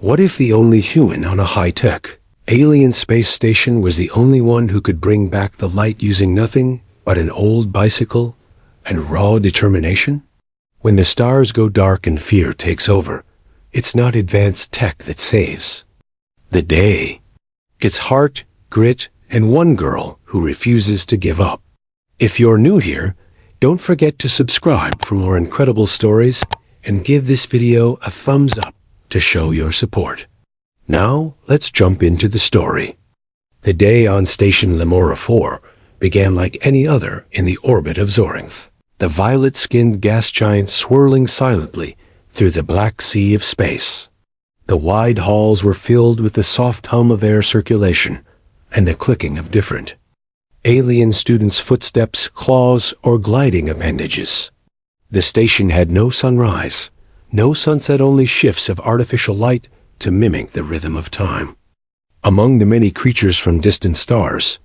What if the only human on a high-tech alien space station was the only one who could bring back the light using nothing but an old bicycle and raw determination? When the stars go dark and fear takes over, it's not advanced tech that saves the day. It's heart, grit, and one girl who refuses to give up. If you're new here, don't forget to subscribe for more incredible stories and give this video a thumbs up to show your support. Now, let's jump into the story. The day on Station Lemora 4 began like any other in the orbit of Zorinth, the violet-skinned gas giant swirling silently through the black sea of space. The wide halls were filled with the soft hum of air circulation and the clicking of different alien students' footsteps, claws, or gliding appendages. The station had no sunrise, no sunset, only shifts of artificial light to mimic the rhythm of time. Among the many creatures from distant stars,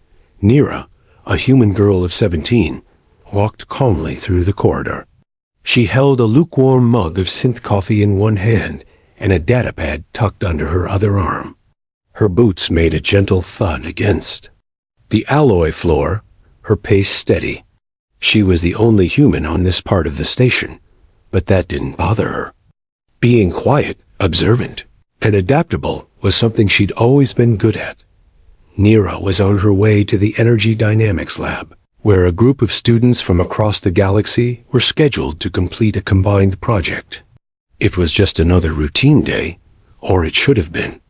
Nira, a human girl of 17, walked calmly through the corridor. She held a lukewarm mug of synth coffee in one hand and a datapad tucked under her other arm. Her boots made a gentle thud against the alloy floor, her pace steady. She was the only human on this part of the station, but that didn't bother her. Being quiet, observant, and adaptable was something she'd always been good at. Nira was on her way to the Energy Dynamics Lab, where a group of students from across the galaxy were scheduled to complete a combined project. It was just another routine day, or it should have been.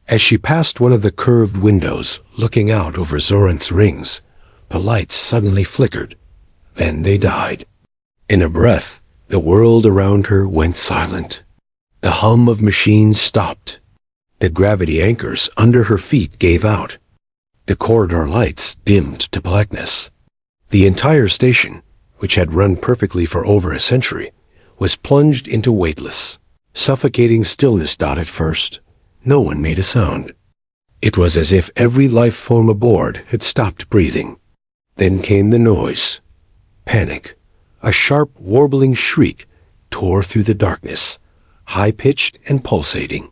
As she passed one of the curved windows looking out over Zorinth's rings, the lights suddenly flickered. Then they died. In a breath, the world around her went silent. The hum of machines stopped. The gravity anchors under her feet gave out. The corridor lights dimmed to blackness. The entire station, which had run perfectly for over a century, was plunged into weightless, suffocating stillness. At first, no one made a sound. It was as if every life form aboard had stopped breathing. Then came the noise. Panic. A sharp, warbling shriek tore through the darkness, high-pitched and pulsating.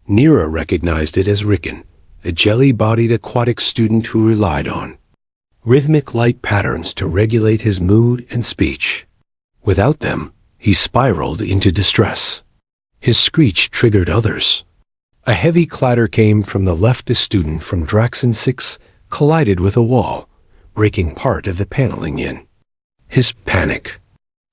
Nira recognized it as Rickon, the jelly-bodied aquatic student who relied on rhythmic light patterns to regulate his mood and speech. Without them, he spiraled into distress. His screech triggered others. A heavy clatter came from the left. A student from Draxon 6 collided with a wall, breaking part of the paneling in his panic.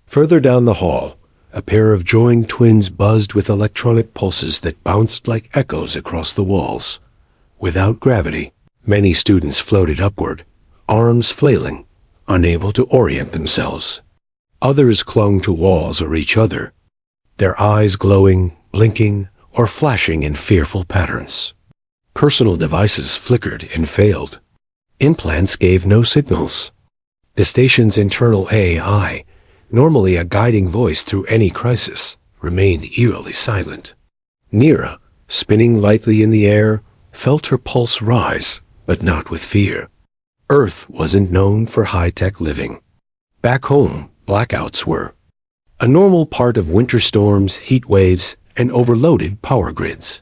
Further down the hall, a pair of joined twins buzzed with electronic pulses that bounced like echoes across the walls. Without gravity, many students floated upward, arms flailing, unable to orient themselves. Others clung to walls or each other, their eyes glowing, blinking, or flashing in fearful patterns. Personal devices flickered and failed. Implants gave no signals. The station's internal AI, normally a guiding voice through any crisis, remained eerily silent. Nira, spinning lightly in the air, felt her pulse rise, but not with fear. Earth wasn't known for high-tech living. Back home, blackouts were a normal part of winter storms, heat waves, and overloaded power grids.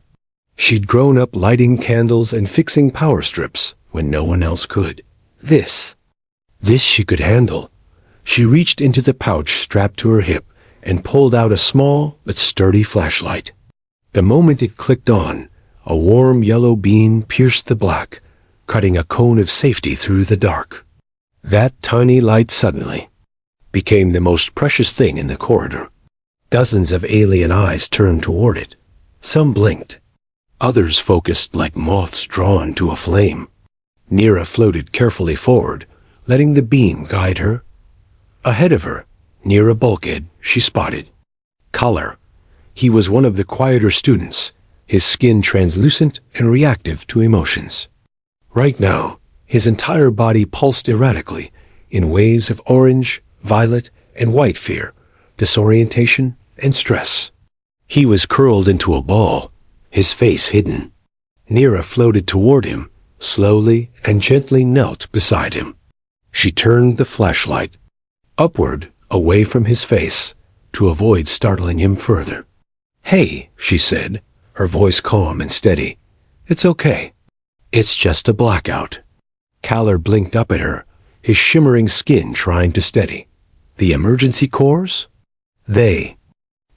She'd grown up lighting candles and fixing power strips when no one else could. This she could handle. She reached into the pouch strapped to her hip and pulled out a small but sturdy flashlight. The moment it clicked on, a warm yellow beam pierced the black, cutting a cone of safety through the dark. That tiny light suddenly became the most precious thing in the corridor. Dozens of alien eyes turned toward it. Some blinked. Others focused like moths drawn to a flame. Nira floated carefully forward, letting the beam guide her. Ahead of her, near a bulkhead, she spotted Color. He was one of the quieter students, his skin translucent and reactive to emotions. Right now, his entire body pulsed erratically in waves of orange, violet, and white fear, disorientation, and stress. He was curled into a ball, his face hidden. Nira floated toward him, slowly and gently knelt beside him. She turned the flashlight upward, away from his face, to avoid startling him further. "Hey," she said, her voice calm and steady. "It's okay. It's just a blackout." Caller blinked up at her, his shimmering skin trying to steady. "The emergency corps? They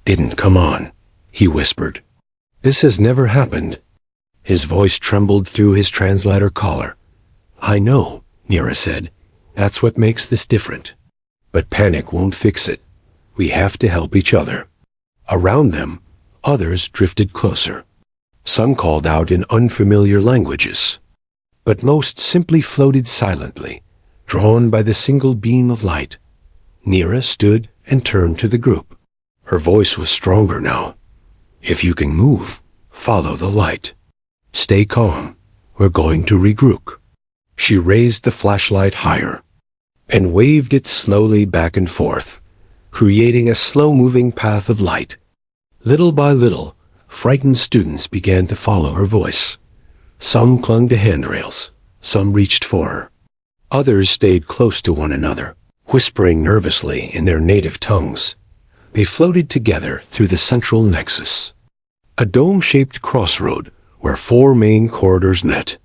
didn't come on," he whispered. "This has never happened." His voice trembled through his translator collar. "I know," Nira said. "That's what makes this different. But panic won't fix it. We have to help each other." Around them, others drifted closer. Some called out in unfamiliar languages, but most simply floated silently, drawn by the single beam of light. Nira stood and turned to the group. Her voice was stronger now. "If you can move, follow the light. Stay calm. We're going to regroup." She raised the flashlight higher and waved it slowly back and forth, creating a slow-moving path of light. Little by little, frightened students began to follow her voice. Some clung to handrails, some reached for her. Others stayed close to one another, whispering nervously in their native tongues. They floated together through the central nexus, a dome-shaped crossroad where 4 main corridors met.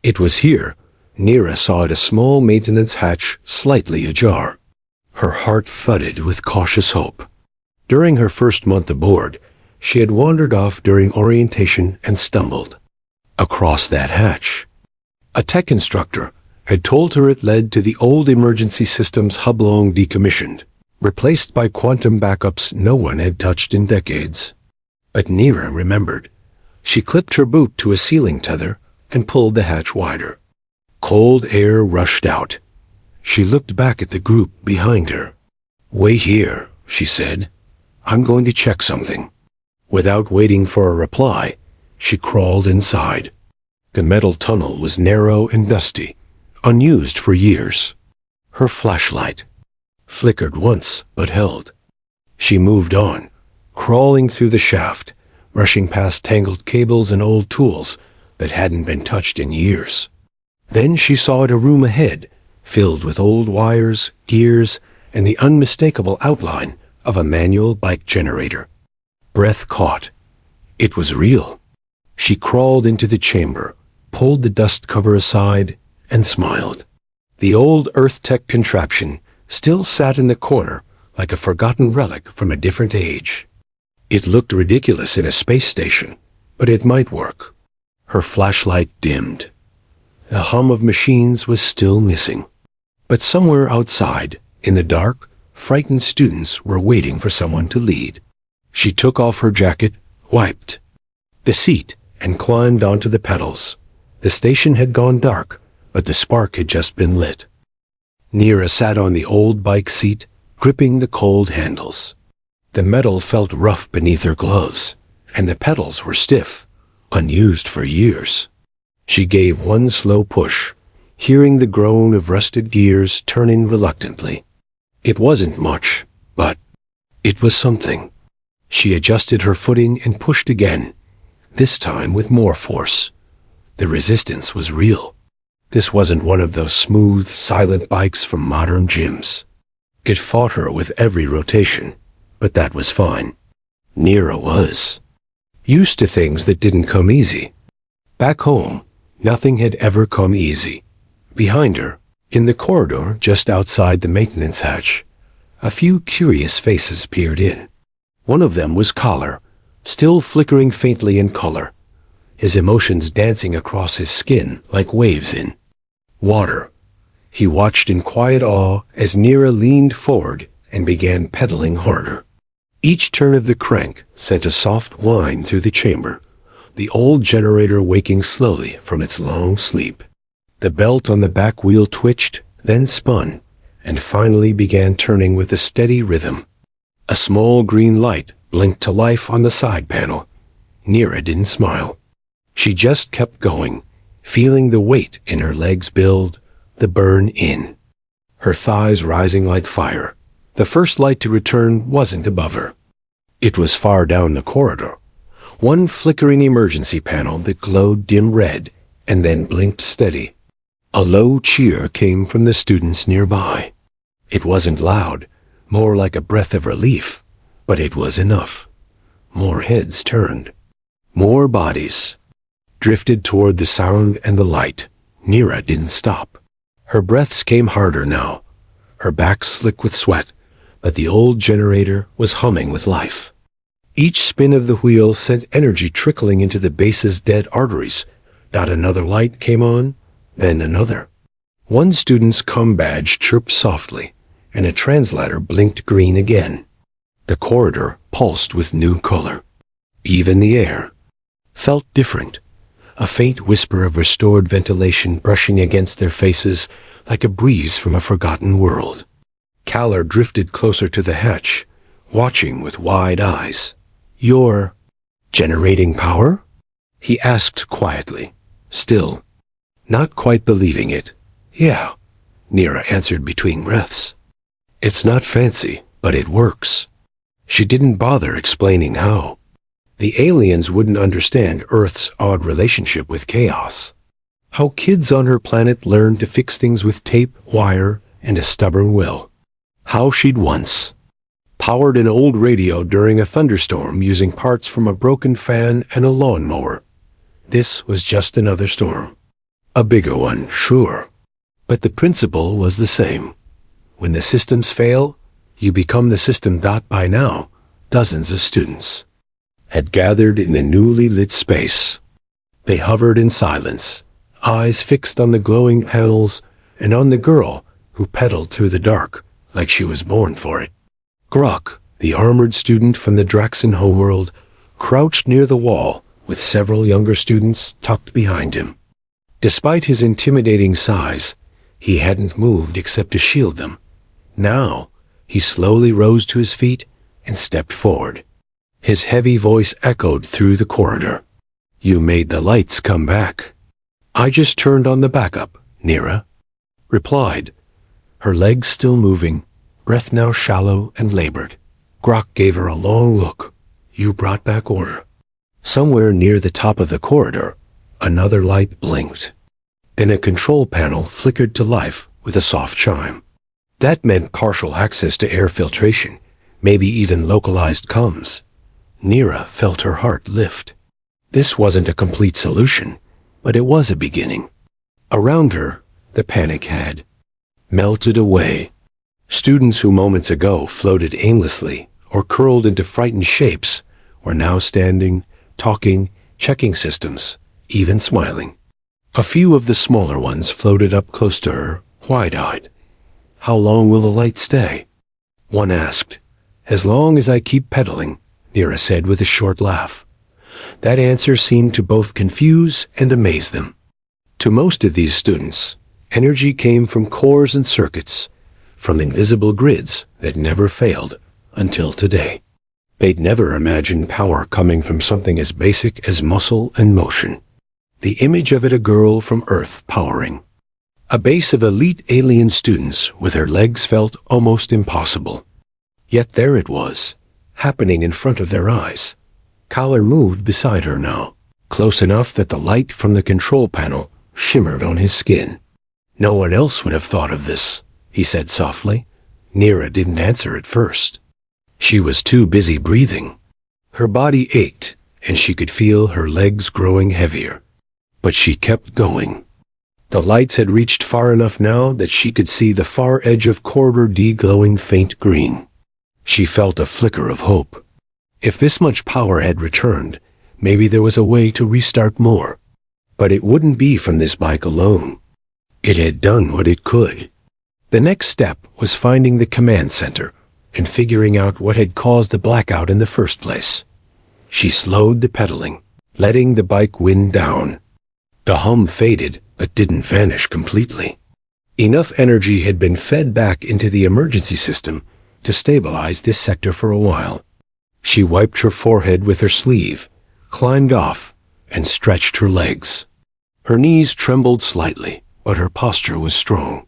It was here Nira saw a small maintenance hatch slightly ajar. Her heart thudded with cautious hope. During her first month aboard, she had wandered off during orientation and stumbled across that hatch. A tech instructor had told her it led to the old emergency system's hub long decommissioned, replaced by quantum backups no one had touched in decades. But Nira remembered. She clipped her boot to a ceiling tether and pulled the hatch wider. Cold air rushed out. She looked back at the group behind her. "Wait here," she said. "I'm going to check something." Without waiting for a reply, she crawled inside. The metal tunnel was narrow and dusty, unused for years. Her flashlight flickered once but held. She moved on, crawling through the shaft, rushing past tangled cables and old tools that hadn't been touched in years. Then she saw a room ahead, filled with old wires, gears, and the unmistakable outline of a manual bike generator. Breath caught. It was real. She crawled into the chamber, pulled the dust cover aside, and smiled. The old Earth-Tech contraption still sat in the corner like a forgotten relic from a different age. It looked ridiculous in a space station, but it might work. Her flashlight dimmed. The hum of machines was still missing. But somewhere outside, in the dark, frightened students were waiting for someone to lead. She took off her jacket, wiped the seat, and climbed onto the pedals. The station had gone dark, but the spark had just been lit. Nira sat on the old bike seat, gripping the cold handles. The metal felt rough beneath her gloves, and the pedals were stiff, unused for years. She gave one slow push, hearing the groan of rusted gears turning reluctantly. It wasn't much, but it was something. She adjusted her footing and pushed again, this time with more force. The resistance was real. This wasn't one of those smooth, silent bikes from modern gyms. It fought her with every rotation, but that was fine. Nira was used to things that didn't come easy. Back home, nothing had ever come easy. Behind her, in the corridor just outside the maintenance hatch, a few curious faces peered in. One of them was Collar, still flickering faintly in color, his emotions dancing across his skin like waves in water. He watched in quiet awe as Nira leaned forward and began pedaling harder. Each turn of the crank sent a soft whine through the chamber, the old generator waking slowly from its long sleep. The belt on the back wheel twitched, then spun, and finally began turning with a steady rhythm. A small green light blinked to life on the side panel. Nira didn't smile. She just kept going, feeling the weight in her legs build, the burn in. Her thighs rising like fire. The first light to return wasn't above her. It was far down the corridor. One flickering emergency panel that glowed dim red and then blinked steady. A low cheer came from the students nearby. It wasn't loud, more like a breath of relief, but it was enough. More heads turned. More bodies drifted toward the sound and the light. Nira didn't stop. Her breaths came harder now, her back slick with sweat, but the old generator was humming with life. Each spin of the wheel sent energy trickling into the base's dead arteries. Another light came on, then another. One student's comm badge chirped softly, and a translator blinked green again. The corridor pulsed with new color. Even the air felt different, a faint whisper of restored ventilation brushing against their faces like a breeze from a forgotten world. Kaller drifted closer to the hatch, watching with wide eyes. "You're generating power?" he asked quietly, still not quite believing it. "Yeah," Nira answered between breaths. "It's not fancy, but it works." She didn't bother explaining how. The aliens wouldn't understand Earth's odd relationship with chaos. How kids on her planet learned to fix things with tape, wire, and a stubborn will. How she'd once powered an old radio during a thunderstorm using parts from a broken fan and a lawnmower. This was just another storm. A bigger one, sure. But the principle was the same. When the systems fail, you become the system. By now, dozens of students had gathered in the newly lit space. They hovered in silence, eyes fixed on the glowing panels and on the girl who pedaled through the dark like she was born for it. Grok, the armored student from the Draxan homeworld, crouched near the wall with several younger students tucked behind him. Despite his intimidating size, he hadn't moved except to shield them. Now, he slowly rose to his feet and stepped forward. His heavy voice echoed through the corridor. "You made the lights come back." "I just turned on the backup," Nira replied, her legs still moving, breath now shallow and labored. Grok gave her a long look. "You brought back order." Somewhere near the top of the corridor, another light blinked. Then a control panel flickered to life with a soft chime. That meant partial access to air filtration, maybe even localized comms. Nira felt her heart lift. This wasn't a complete solution, but it was a beginning. Around her, the panic had melted away. Students who moments ago floated aimlessly or curled into frightened shapes were now standing, talking, checking systems, even smiling. A few of the smaller ones floated up close to her, wide-eyed. "How long will the light stay?" one asked. "As long as I keep pedaling," Nira said with a short laugh. That answer seemed to both confuse and amaze them. To most of these students, energy came from cores and circuits, from invisible grids that never failed until today. They'd never imagined power coming from something as basic as muscle and motion. The image of it, a girl from Earth powering a base of elite alien students with her legs, felt almost impossible. Yet there it was, happening in front of their eyes. Kaller moved beside her now, close enough that the light from the control panel shimmered on his skin. "No one else would have thought of this," he said softly. Nira didn't answer at first. She was too busy breathing. Her body ached, and she could feel her legs growing heavier. But she kept going. The lights had reached far enough now that she could see the far edge of Corridor D glowing faint green. She felt a flicker of hope. If this much power had returned, maybe there was a way to restart more. But it wouldn't be from this bike alone. It had done what it could. The next step was finding the command center and figuring out what had caused the blackout in the first place. She slowed the pedaling, letting the bike wind down. The hum faded, but didn't vanish completely. Enough energy had been fed back into the emergency system to stabilize this sector for a while. She wiped her forehead with her sleeve, climbed off, and stretched her legs. Her knees trembled slightly, but her posture was strong.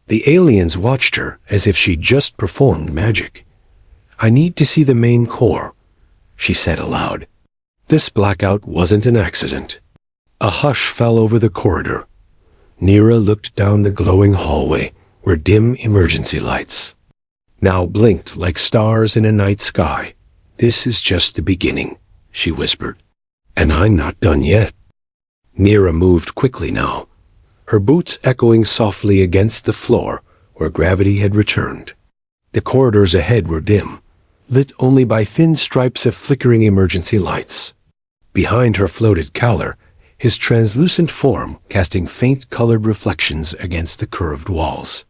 The aliens watched her as if she'd just performed magic. "I need to see the main core," she said aloud. This blackout wasn't an accident. A hush fell over the corridor. Nira looked down the glowing hallway where dim emergency lights now blinked like stars in a night sky. "This is just the beginning," she whispered. And I'm not done yet. Nira moved quickly now, her boots echoing softly against the floor where gravity had returned. The corridors ahead were dim, lit only by thin stripes of flickering emergency lights. Behind her floated Callor, his translucent form casting faint colored reflections against the curved walls.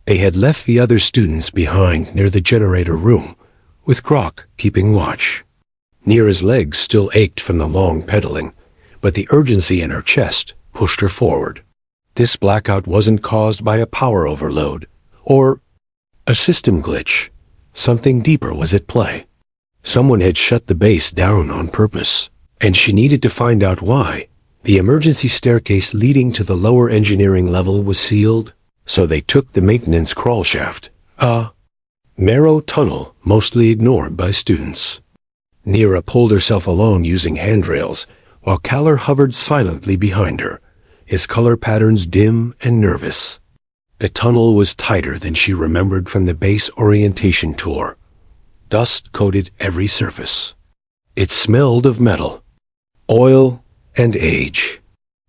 They had left the other students behind near the generator room, with Grok keeping watch. Nira's legs still ached from the long pedaling, but the urgency in her chest pushed her forward. This blackout wasn't caused by a power overload, or a system glitch. Something deeper was at play. Someone had shut the base down on purpose, and she needed to find out why. The emergency staircase leading to the lower engineering level was sealed, so they took the maintenance crawl shaft, a narrow tunnel mostly ignored by students. Nira pulled herself along using handrails, while Callor hovered silently behind her, his color patterns dim and nervous. The tunnel was tighter than she remembered from the base orientation tour. Dust coated every surface. It smelled of metal, oil, and age.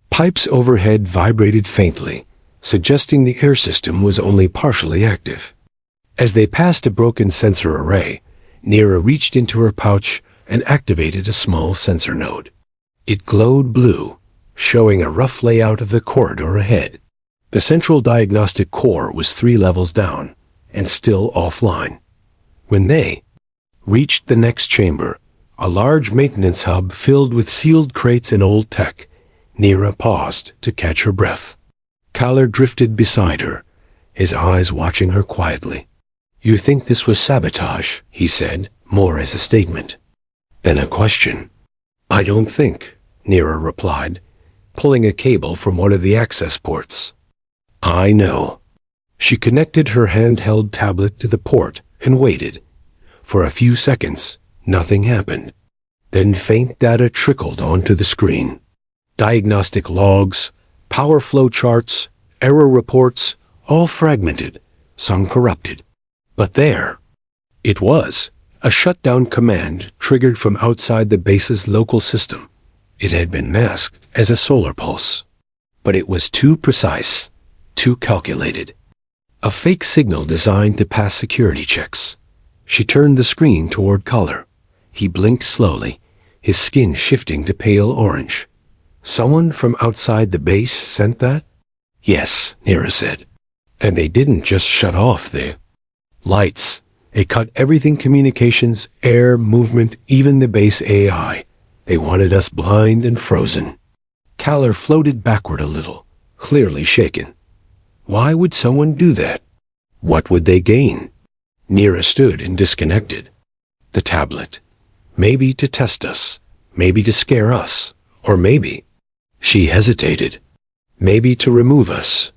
Pipes overhead vibrated faintly, suggesting the air system was only partially active. As they passed a broken sensor array, Nira reached into her pouch and activated a small sensor node. It glowed blue, showing a rough layout of the corridor ahead. The central diagnostic core was 3 levels down, and still offline. When they reached the next chamber, a large maintenance hub filled with sealed crates and old tech, Nira paused to catch her breath. Callor drifted beside her, his eyes watching her quietly. "You think this was sabotage," he said, more as a statement than a question. "I don't think," Nira replied, pulling a cable from one of the access ports. "I know." She connected her handheld tablet to the port and waited. For a few seconds, nothing happened. Then faint data trickled onto the screen. Diagnostic logs, power flow charts, error reports, all fragmented, some corrupted. But there it was, a shutdown command triggered from outside the base's local system. It had been masked as a solar pulse, but it was too precise, too calculated. A fake signal designed to pass security checks. She turned the screen toward Callor. He blinked slowly, his skin shifting to pale orange. "Someone from outside the base sent that?" "Yes," Nira said. "And they didn't just shut off the lights. They cut everything: communications, air, movement, even the base AI. They wanted us blind and frozen." Callor floated backward a little, clearly shaken. Why would someone do that? What would they gain? Nira stood and disconnected. The tablet. Maybe to test us, maybe to scare us, or maybe, she hesitated, maybe to remove us.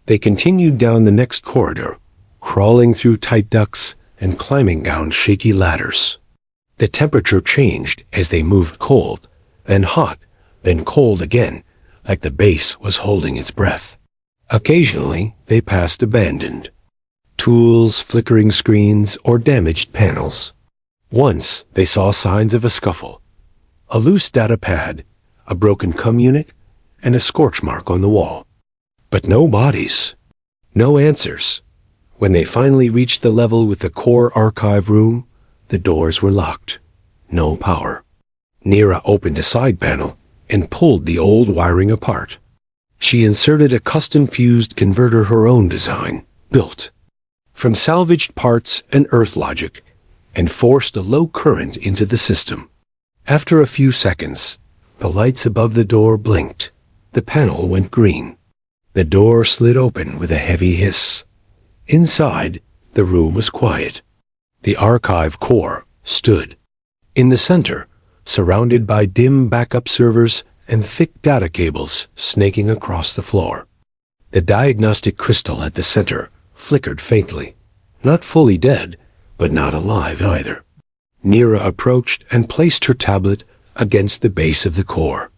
They continued down the next corridor, crawling through tight ducts and climbing down shaky ladders. The temperature changed as they moved: cold, then hot, then cold again, like the base was holding its breath. Occasionally, they passed abandoned tools, flickering screens, or damaged panels. Once, they saw signs of a scuffle: a loose data pad, a broken COM unit, and a scorch mark on the wall. But no bodies, no answers. When they finally reached the level with the core archive room, the doors were locked. No power. Nira opened a side panel and pulled the old wiring apart. She inserted a custom fused converter, her own design, built from salvaged parts and earth logic, and forced a low current into the system. After a few seconds, the lights above the door blinked. The panel went green. The door slid open with a heavy hiss. Inside, the room was quiet. The archive core stood. In the center, surrounded by dim backup servers and thick data cables snaking across the floor. The diagnostic crystal at the center flickered faintly. Not fully dead, but not alive either. Nira approached and placed her tablet against the base of the core.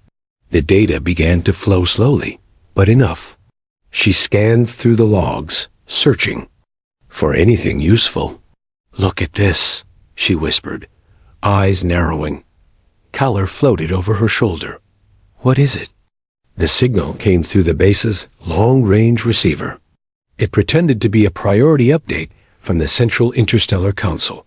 The data began to flow slowly, but enough. She scanned through the logs, searching for anything useful. "Look at this," she whispered, eyes narrowing. Kaller floated over her shoulder. "What is it?" The signal came through the base's long-range receiver. It pretended to be a priority update from the Central Interstellar Council,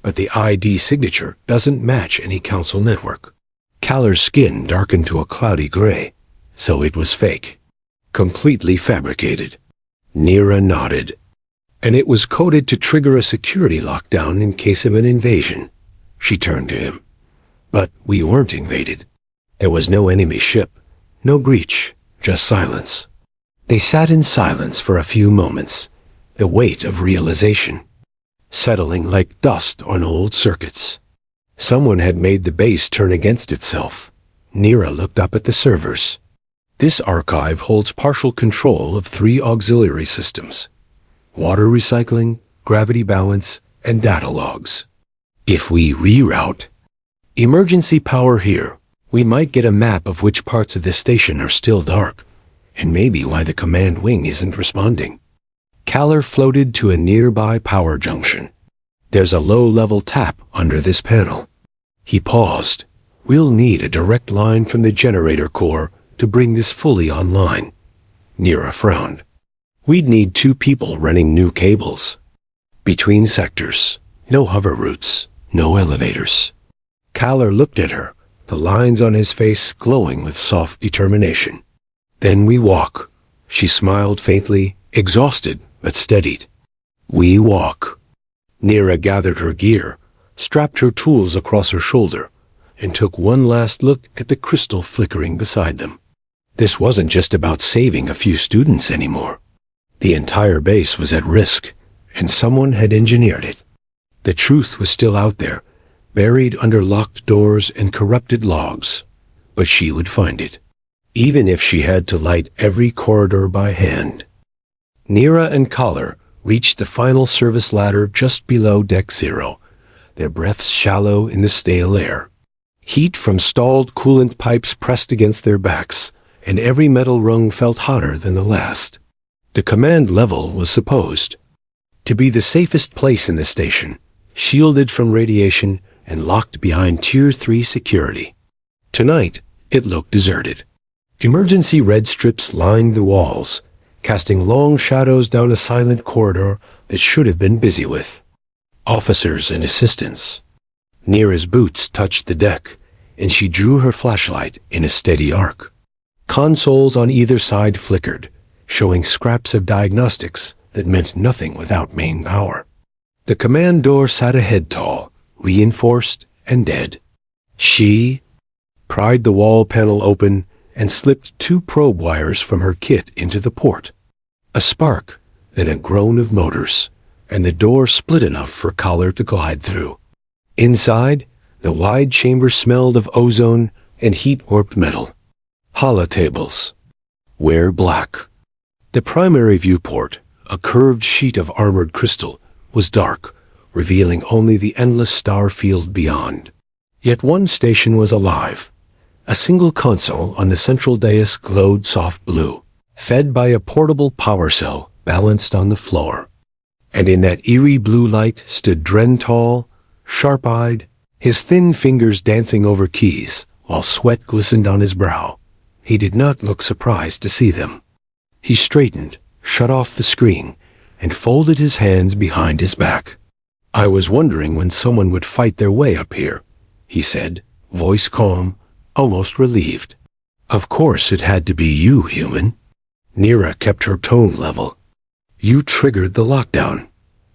but the ID signature doesn't match any council network. Kaller's skin darkened to a cloudy gray, so it was fake. Completely fabricated. Nira nodded. And it was coded to trigger a security lockdown in case of an invasion. She turned to him. But we weren't invaded. There was no enemy ship, no breach, just silence. They sat in silence for a few moments, the weight of realization, settling like dust on old circuits. Someone had made the base turn against itself. Nira looked up at the servers. This archive holds partial control of 3 auxiliary systems: water recycling, gravity balance, and data logs. If we reroute emergency power here, we might get a map of which parts of the station are still dark, and maybe why the command wing isn't responding. Kaller floated to a nearby power junction. There's a low-level tap under this panel. He paused. We'll need a direct line from the generator core to bring this fully online. Nira frowned. We'd need 2 people running new cables. Between sectors, no hover routes, no elevators. Kaller looked at her, the lines on his face glowing with soft determination. Then we walk. She smiled faintly, exhausted but steadied. We walk. Nira gathered her gear, strapped her tools across her shoulder, and took one last look at the crystal flickering beside them. This wasn't just about saving a few students anymore. The entire base was at risk, and someone had engineered it. The truth was still out there, buried under locked doors and corrupted logs, but she would find it, even if she had to light every corridor by hand. Nira and Kaller reached the final service ladder just below Deck 0, their breaths shallow in the stale air. Heat from stalled coolant pipes pressed against their backs, and every metal rung felt hotter than the last. The command level was supposed to be the safest place in the station, shielded from radiation and locked behind Tier 3 security. Tonight, it looked deserted. Emergency red strips lined the walls, casting long shadows down a silent corridor that should have been busy with officers and assistants. Nira's boots touched the deck, and she drew her flashlight in a steady arc. Consoles on either side flickered, showing scraps of diagnostics that meant nothing without main power. The command door sat ahead tall, reinforced and dead. She pried the wall panel open and slipped 2 probe wires from her kit into the port. A spark, then a groan of motors, and the door split enough for Kaller to glide through. Inside, the wide chamber smelled of ozone and heat-warped metal. Holotables. Wear black. The primary viewport, a curved sheet of armored crystal, was dark, revealing only the endless star field beyond. Yet one station was alive. A single console on the central dais glowed soft blue, fed by a portable power cell balanced on the floor. And in that eerie blue light stood Dren tall, sharp-eyed, his thin fingers dancing over keys, while sweat glistened on his brow. He did not look surprised to see them. He straightened, shut off the screen, and folded his hands behind his back. "I was wondering when someone would fight their way up here," he said, voice calm, almost relieved. "Of course it had to be you, human." Nira kept her tone level. "You triggered the lockdown."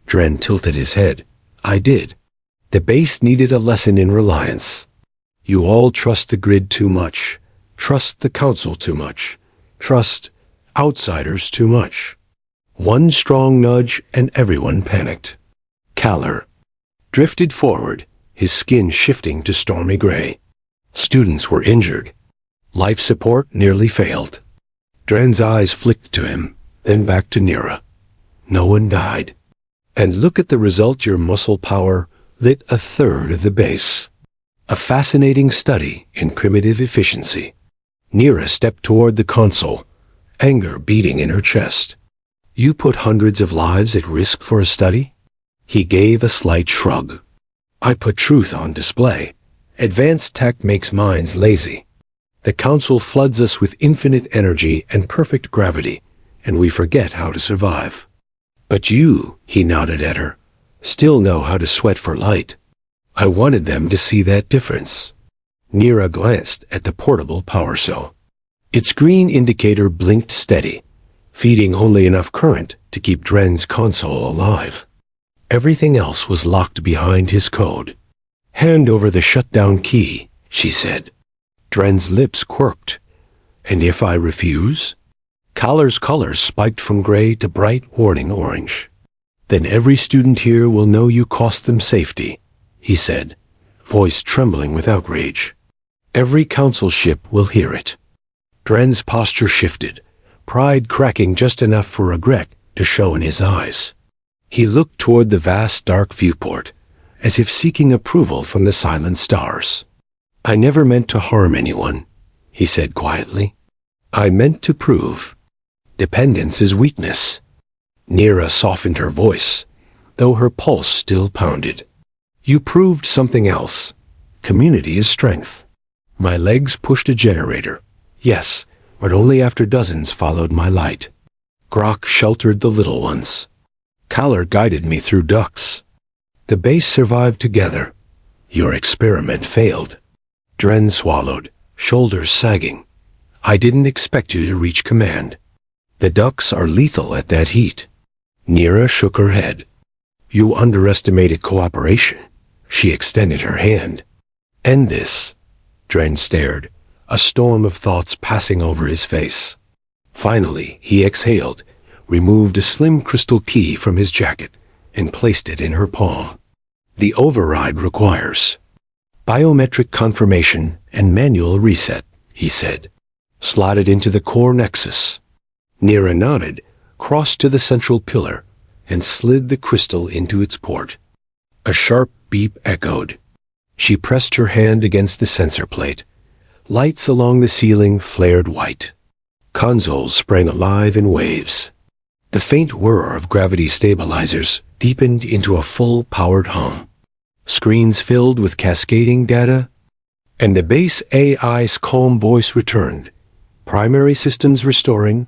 Dren tilted his head. "I did. The base needed a lesson in reliance. You all trust the grid too much, trust the council too much, trust outsiders too much." One strong nudge and everyone panicked. Kaller drifted forward, his skin shifting to stormy gray. Students were injured. Life support nearly failed. Dren's eyes flicked to him, then back to Nira. No one died. And look at the result. Your muscle power lit a third of the base. A fascinating study in primitive efficiency. Nira stepped toward the console, anger beating in her chest. "You put hundreds of lives at risk for a study?" He gave a slight shrug. "I put truth on display, Advanced tech makes minds lazy. The Council floods us with infinite energy and perfect gravity, and we forget how to survive. But you, he nodded at her, still know how to sweat for light. I wanted them to see that difference. Nira glanced at the portable power cell. Its green indicator blinked steady, feeding only enough current to keep Dren's console alive. Everything else was locked behind his code. Hand over the shutdown key, she said. Dren's lips quirked. And if I refuse? Kaller's colors spiked from gray to bright warning orange. Then every student here will know you cost them safety, he said, voice trembling with outrage. Every council ship will hear it. Dren's posture shifted, pride cracking just enough for regret to show in his eyes. He looked toward the vast dark viewport, as if seeking approval from the silent stars. I never meant to harm anyone, he said quietly. I meant to prove. Dependence is weakness. Nira softened her voice, though her pulse still pounded. You proved something else. Community is strength. My legs pushed a generator. Yes, but only after dozens followed my light. Grok sheltered the little ones. Kaller guided me through ducts. The base survived together. Your experiment failed. Dren swallowed, shoulders sagging. I didn't expect you to reach command. The ducts are lethal at that heat. Nira shook her head. You underestimated cooperation. She extended her hand. End this. Dren stared, a storm of thoughts passing over his face. Finally, he exhaled, removed a slim crystal key from his jacket, and placed it in her palm. The override requires biometric confirmation and manual reset, he said. Slot it into the core nexus. Nira nodded, crossed to the central pillar, and slid the crystal into its port. A sharp beep echoed. She pressed her hand against the sensor plate. Lights along the ceiling flared white. Consoles sprang alive in waves. The faint whir of gravity stabilizers deepened into a full-powered hum. Screens filled with cascading data, and the base AI's calm voice returned. Primary systems restoring,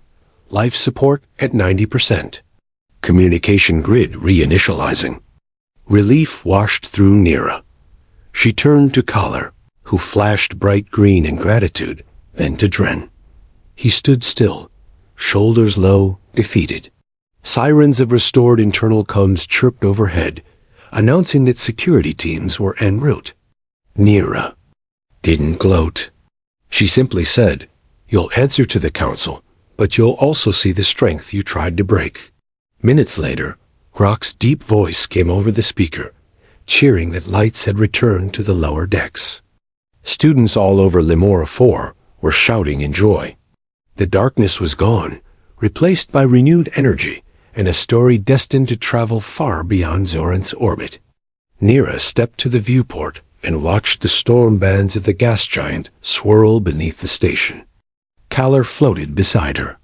life support at 90%. Communication grid reinitializing. Relief washed through Nira. She turned to Kaller, who flashed bright green in gratitude, then to Dren. He stood still, shoulders low, defeated. Sirens of restored internal comms chirped overhead, announcing that security teams were en route. Nira didn't gloat. She simply said, You'll answer to the Council, but you'll also see the strength you tried to break. Minutes later, Grok's deep voice came over the speaker, cheering that lights had returned to the lower decks. Students all over Limora 4 were shouting in joy. The darkness was gone, replaced by renewed energy, and a story destined to travel far beyond Zorant's orbit. Nira stepped to the viewport and watched the storm bands of the gas giant swirl beneath the station. Kaller floated beside her.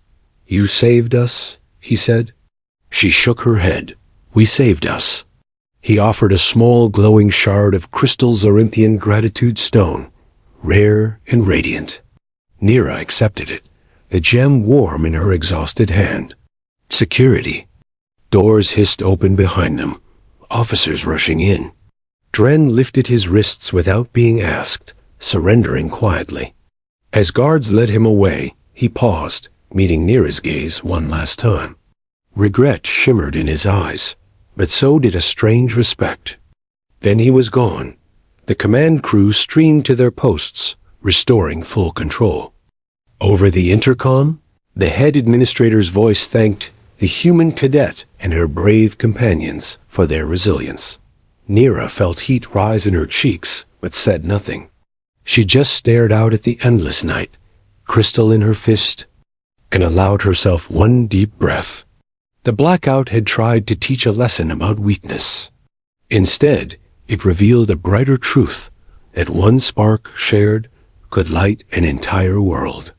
You saved us, he said. She shook her head. We saved us. He offered a small glowing shard of crystal Zoranthian gratitude stone, rare and radiant. Nira accepted it, the gem warm in her exhausted hand. Security. Doors hissed open behind them, officers rushing in. Dren lifted his wrists without being asked, surrendering quietly. As guards led him away, he paused, meeting Nira's gaze one last time. Regret shimmered in his eyes, but so did a strange respect. Then he was gone. The command crew streamed to their posts, restoring full control. Over the intercom, the head administrator's voice thanked the human cadet and her brave companions for their resilience. Nira felt heat rise in her cheeks, but said nothing. She just stared out at the endless night, crystal in her fist, and allowed herself one deep breath. The blackout had tried to teach a lesson about weakness. Instead, it revealed a brighter truth that one spark shared could light an entire world.